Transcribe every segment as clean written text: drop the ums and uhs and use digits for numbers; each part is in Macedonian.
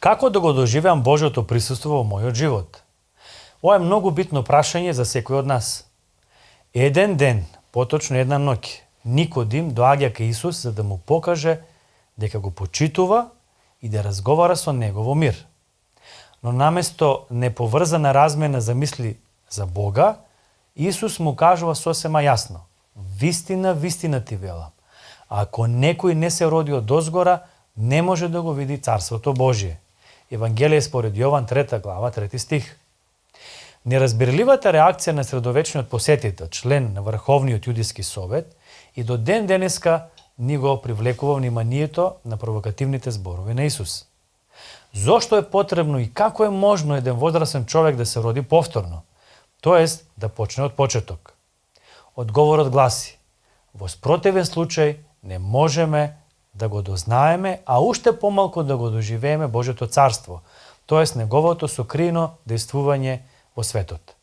Како да го доживеам Божјото присуство во мојот живот? Ова е многу битно прашање за секој од нас. Еден ден, поточно една ноќ, Никодим доаѓа кај Исус за да му покаже дека го почитува и да разговара со него во мир. Но наместо неповрзана размена за мисли за Бога, Исус му кажува сосема јасно: вистина, вистина ти велам, ако некој не се роди од озгора, не може да го види Царството Божие. Евангелие според Јован 3 глава 3 стих. Неразбирливата реакција на средовечниот посетител, член на Врховниот јудиски совет, и до ден денеска ни го привлекува вниманието на провокативните зборови на Исус. Зошто е потребно и како е можно еден возрастен човек да се роди повторно, тоест да почне од почеток? Одговорот гласи: во спротивен случај не можеме да го дознаеме, а уште помалку да го доживееме Божјото царство, тоест неговото сокриено действување во светот.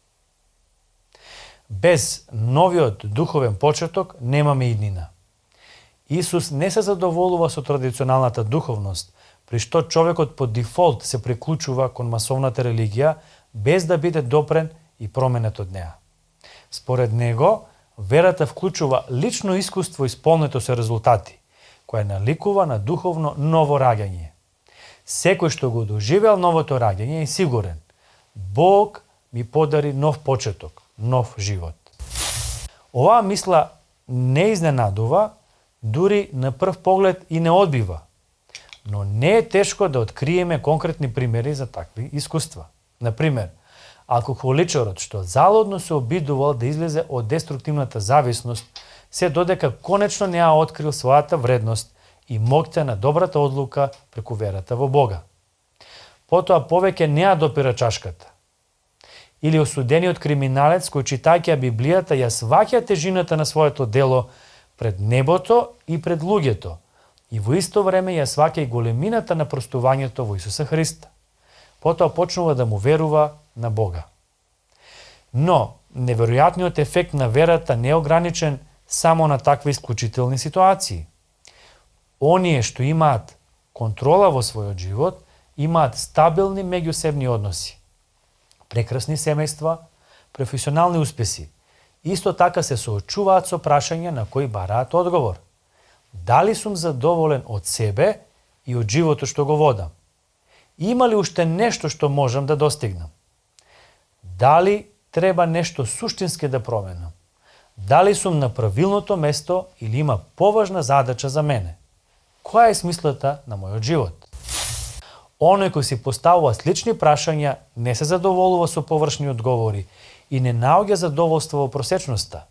Без новиот духовен почеток немаме иднина. Исус не се задоволува со традиционалната духовност, при што човекот по дефолт се приклучува кон масовната религија без да биде допрен и променет од неа. Според него, верата вклучува лично искуство исполнето со резултати, која наликува на духовно ново раѓање. Секој што го доживеал новото раѓање е сигурен: Бог ми подари нов почеток, нов живот. Оваа мисла не изненадува, дури на прв поглед и не одбива, но не е тешко да откриеме конкретни примери за такви искуства. Например, алкохоличарот што залудно се обидувал да излезе од деструктивната зависност, се додека конечно не ја открил својата вредност и моќта на добрата одлука преку верата во Бога. Потоа повеќе не ја допира чашката. Или осудениот криминалец кој, читајќи Библијата, ја сваќа тежината на своето дело пред небото и пред луѓето, и во исто време ја сваќа и големината на простувањето во Исуса Христа. Потоа почнува да му верува на Бога. Но неверојатниот ефект на верата не е ограничен само на такви исклучителни ситуации. Оние што имаат контрола во својот живот, имаат стабилни меѓусебни односи, прекрасни семејства, професионални успеси. Исто така се соочуваат со прашања на кои бараат одговор. Дали сум задоволен од себе и од животот што го водам? Има ли уште нешто што можам да достигнам? Дали треба нешто суштински да променам? Дали сум на правилното место или има поважна задача за мене? Која е смислата на мојот живот? Оној кој си поставува слични прашања не се задоволува со површни одговори и не наоѓа задоволство во просечноста.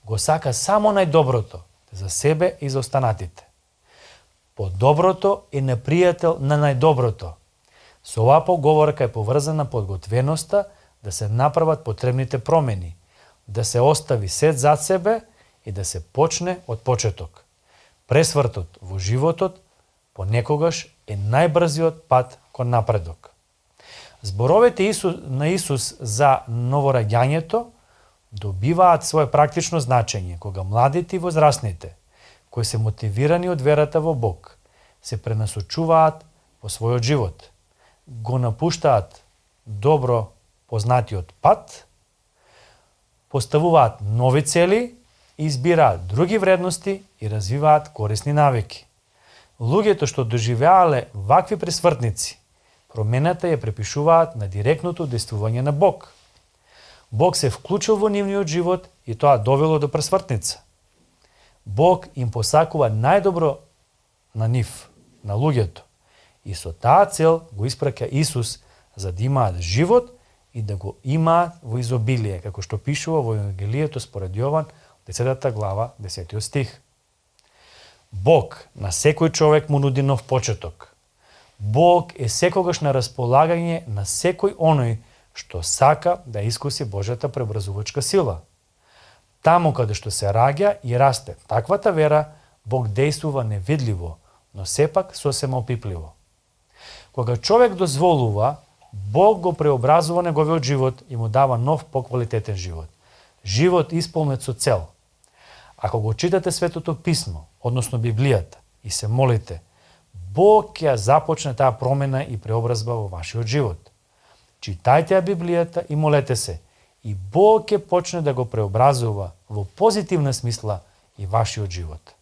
Го сака само најдоброто за себе и за останатите. Подоброто е непријател на најдоброто. Со оваа поговорка е поврзана подготвеноста да се направат потребните промени, да се остави сет зад себе и да се почне од почеток. Пресвртот во животот понекогаш е најбрзиот пат кон напредок. Зборовете на Исус за новораѓањето добиваат свое практично значење кога младите и возрастните, кои се мотивирани од верата во Бог, се пренасочуваат во својот живот, го напуштаат добро познатиот пат, поставуваат нови цели, избираат други вредности и развиваат корисни навики. Луѓето што доживеале вакви пресвртници, промената ја препишуваат на директното действување на Бог. Бог се вклучил во нивниот живот и тоа довело до пресвртница. Бог им посакува најдобро на нив, на луѓето, и со таа цел го испраќа Исус за да имаат живот и да го имаат во изобилие, како што пишува во Евангелието според Јован, 10 глава, 10 стих. Бог на секој човек му нуди нов почеток. Бог е секогаш на располагање на секој оној што сака да искуси Божјата преобразувачка сила. Таму каде што се раѓа и расте таквата вера, Бог действува невидливо, но сепак сосема опипливо. Кога човек дозволува, Бог го преобразува неговиот живот и му дава нов поквалитетен живот. Живот исполнет со цел. Ако го читате Светото Писмо, односно Библијата, и се молите, Бог ќе ја започне таа промена и преобразба во вашиот живот. Читајте ја Библијата и молете се, и Бог ќе почне да го преобразува во позитивна смисла и вашиот живот.